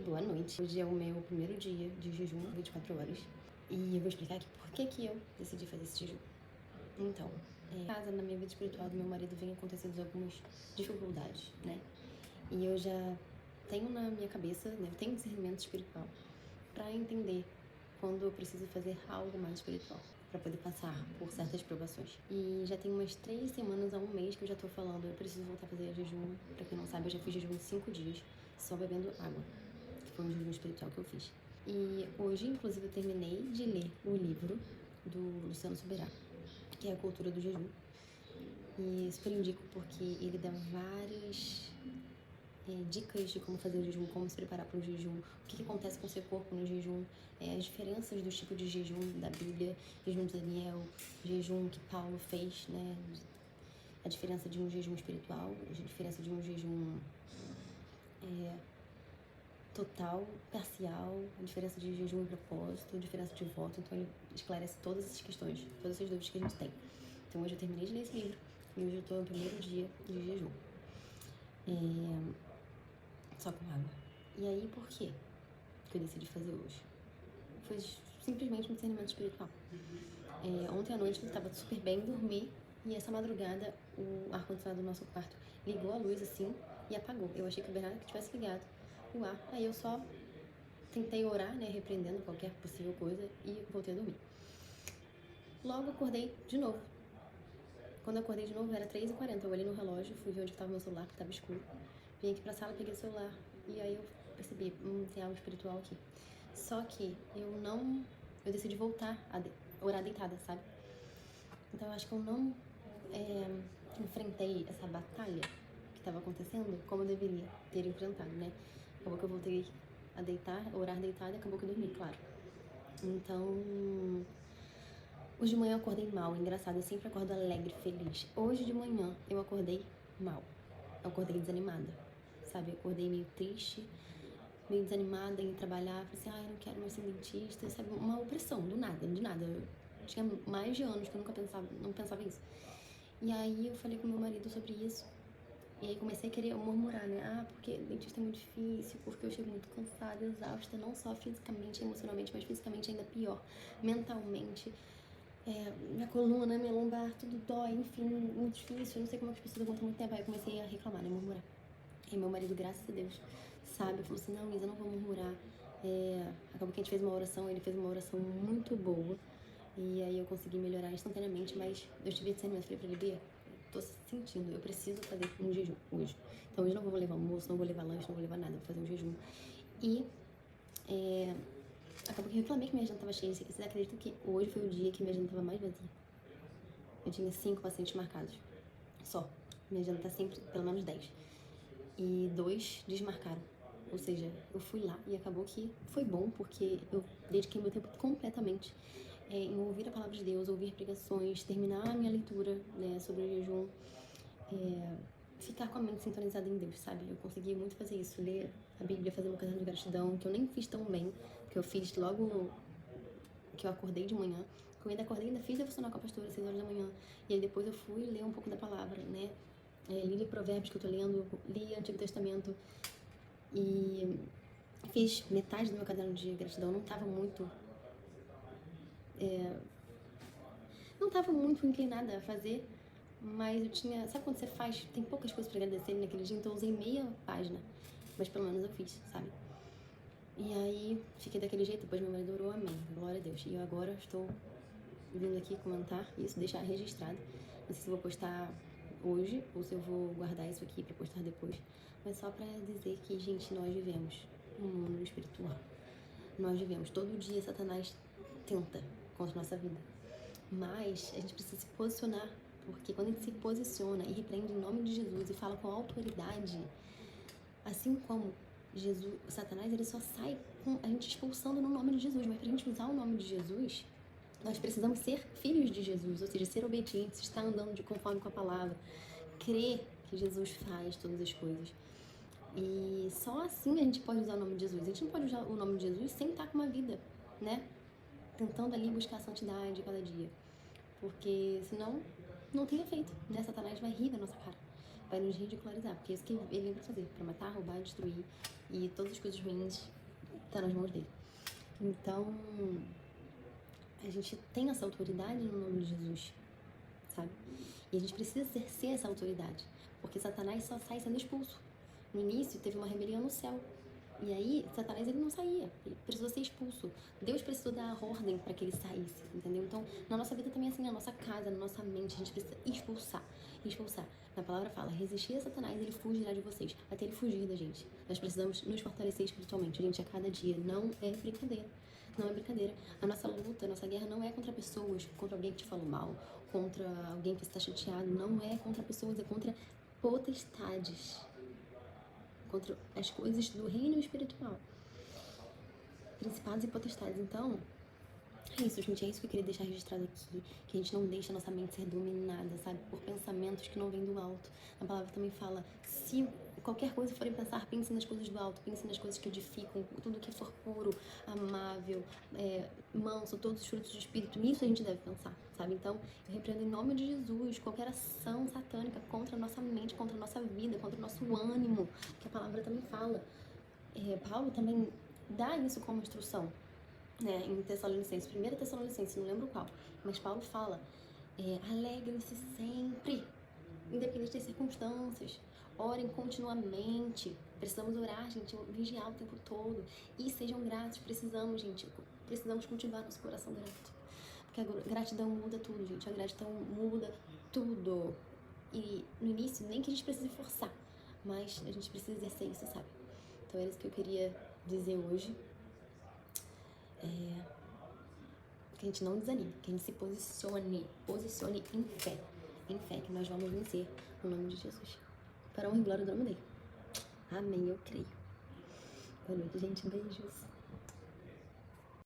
boa noite. Hoje é o meu primeiro dia de jejum, 24 horas. E eu vou explicar aqui por que eu decidi fazer esse jejum. Então, na minha vida espiritual do meu marido vem acontecendo algumas dificuldades, né? E eu já tenho na minha cabeça, né? Eu tenho discernimento espiritual pra entender quando eu preciso fazer algo mais espiritual, pra poder passar por certas provações. E já tem umas 3 semanas a um mês que eu já tô falando, eu preciso voltar a fazer jejum. Pra quem não sabe, eu já fiz jejum 5 dias, só bebendo água, que foi um jejum espiritual que eu fiz. E hoje, inclusive, eu terminei de ler o livro do Luciano Subirá, que é A Cultura do Jejum. E super indico porque ele dá várias dicas de como fazer o jejum, como se preparar para o jejum, o que acontece com o seu corpo no jejum, as diferenças dos tipos de jejum da Bíblia, jejum de Daniel, jejum que Paulo fez, né? A diferença de um jejum espiritual, a diferença de um jejum total, parcial, a diferença de jejum e propósito, a diferença de voto. Então ele esclarece todas essas questões, todas essas dúvidas que a gente tem. Então hoje eu terminei de ler esse livro e hoje eu tô no primeiro dia de jejum. Só com água. E aí, por quê que eu decidi fazer hoje? Foi simplesmente um discernimento espiritual. Ontem à noite eu estava super bem, dormi, e essa madrugada o ar-condicionado do nosso quarto ligou a luz assim e apagou. Eu achei que o Bernardo tivesse ligado o ar. Aí eu só tentei orar, né, repreendendo qualquer possível coisa e voltei a dormir. Logo acordei de novo. Quando eu acordei de novo era 3h40. Eu olhei no relógio, fui ver onde estava meu celular, que estava escuro. Vim aqui pra sala, peguei o celular e aí eu percebi, tem algo espiritual aqui. Só que eu decidi voltar a orar deitada, sabe? Então eu acho que eu não enfrentei essa batalha que estava acontecendo como eu deveria ter enfrentado, né? Acabou que eu voltei a deitar, orar deitada, e acabou que eu dormi, claro. Então, hoje de manhã eu acordei mal, engraçado, eu sempre acordo alegre, feliz. Hoje de manhã eu acordei mal, eu acordei desanimada, sabe? Eu acordei meio triste, meio desanimada em trabalhar, falei assim, eu não quero mais ser dentista, sabe? Uma opressão, do nada, de nada. Eu tinha mais de anos que eu não pensava isso. E aí eu falei com meu marido sobre isso, e aí comecei a querer murmurar, né? Porque dentista é muito difícil, porque eu chego muito cansada, exausta, não só fisicamente, emocionalmente, mas fisicamente ainda pior, mentalmente. Minha coluna, minha lombar, tudo dói, enfim, muito difícil, eu não sei como é que as pessoas aguentam muito tempo. Aí eu comecei a reclamar, né? Murmurar. E meu marido, graças a Deus, sabe, falou assim, não, Isa, não vou murmurar. Acabou que a gente fez uma oração, ele fez uma oração muito boa. E aí eu consegui melhorar instantaneamente, mas eu tive discernimento, falei pra ele, Bia, tô sentindo, eu preciso fazer um jejum hoje. Então hoje não vou levar almoço, não vou levar lanche, não vou levar nada, vou fazer um jejum. E acabou que eu reclamei que minha agenda tava cheia. Vocês acreditam que hoje foi o dia que minha agenda tava mais vazia? Eu tinha 5 pacientes marcados, só. Minha agenda tá sempre pelo menos 10. E 2 desmarcaram. Ou seja, eu fui lá e acabou que foi bom, porque eu dediquei meu tempo completamente em ouvir a palavra de Deus, ouvir pregações, terminar a minha leitura, né, sobre o jejum, ficar com a mente sintonizada em Deus, sabe? Eu consegui muito fazer isso, ler a Bíblia, fazer uma caderno de gratidão, que eu nem fiz tão bem, que eu fiz logo que eu acordei de manhã. Eu ainda acordei, ainda fiz devocional com a pastora às 6 horas da manhã. E aí depois eu fui ler um pouco da palavra, né? Li Provérbios que eu tô lendo, li Antigo Testamento e fiz metade do meu caderno de gratidão. Não tava muito inclinada a fazer, mas eu tinha, sabe quando você faz, tem poucas coisas pra agradecer naquele dia, então eu usei meia página, mas pelo menos eu fiz, sabe? E aí fiquei daquele jeito, depois meu marido orou, amém, glória a Deus. E eu agora estou vindo aqui comentar isso, deixar registrado. Não sei se eu vou postar hoje ou se eu vou guardar isso aqui pra postar depois, mas só pra dizer que, gente, nós vivemos um mundo espiritual. Nós vivemos, todo dia Satanás tenta contra a nossa vida, mas a gente precisa se posicionar, porque quando a gente se posiciona e repreende em nome de Jesus e fala com autoridade, assim como Jesus, Satanás, ele só sai com a gente expulsando no nome de Jesus, mas pra gente usar o nome de Jesus, nós precisamos ser filhos de Jesus, ou seja, ser obedientes, estar andando de conforme com a palavra, crer que Jesus faz todas as coisas. E só assim a gente pode usar o nome de Jesus. A gente não pode usar o nome de Jesus sem estar com uma vida, né? Tentando ali buscar a santidade cada dia. Porque senão não tem efeito, né? Satanás vai rir da nossa cara. vai nos ridicularizar, porque é isso que ele vem pra fazer, pra matar, roubar, destruir, e todas as coisas ruins tá nas mãos dele. Então, a gente tem essa autoridade no nome de Jesus, sabe? E a gente precisa exercer essa autoridade, porque Satanás só sai sendo expulso. No início, teve uma rebelião no céu. E aí, Satanás, ele não saía. Ele precisou ser expulso. Deus precisou dar a ordem para que ele saísse, entendeu? Então, na nossa vida também é assim, na nossa casa, na nossa mente, a gente precisa expulsar. Expulsar. Na palavra fala, resistir a Satanás, ele fugirá de vocês. Até ele fugir da gente. Nós precisamos nos fortalecer espiritualmente, gente, a cada dia. Não é brincadeira. Não é brincadeira. A nossa luta, a nossa guerra não é contra pessoas, contra alguém que te falou mal, contra alguém que está chateado. Não é contra pessoas, é contra potestades. Contra as coisas do reino espiritual. Principados e potestades. Então, é isso, gente. É isso que eu queria deixar registrado aqui. Que a gente não deixa a nossa mente ser dominada, sabe? Por pensamentos que não vêm do alto. A palavra também fala, se qualquer coisa forem pensar, pense nas coisas do alto. Pense nas coisas que edificam. Tudo que for puro, amável, manso, todos os frutos do Espírito. Nisso a gente deve pensar, sabe? Então, eu repreendo em nome de Jesus qualquer ação satânica contra a nossa mente, contra a nossa vida, contra o nosso ânimo. Que a palavra também fala. Paulo também dá isso como instrução, né, em Tessalonicenses, 1 Tessalonicenses, não lembro qual, mas Paulo fala, alegrem-se sempre, independente das circunstâncias, orem continuamente, precisamos orar, gente, vigiar o tempo todo, e sejam gratos, precisamos, gente, precisamos cultivar nosso coração grato, porque a gratidão muda tudo, gente, a gratidão muda tudo, e no início, nem que a gente precise forçar, mas a gente precisa exercer isso, sabe? Então era isso que eu queria dizer hoje. Que a gente não desanime, que a gente se posicione em fé, que nós vamos vencer no nome de Jesus. Para a honra e glória do nome dele. Amém, eu creio. Boa noite, gente, beijos.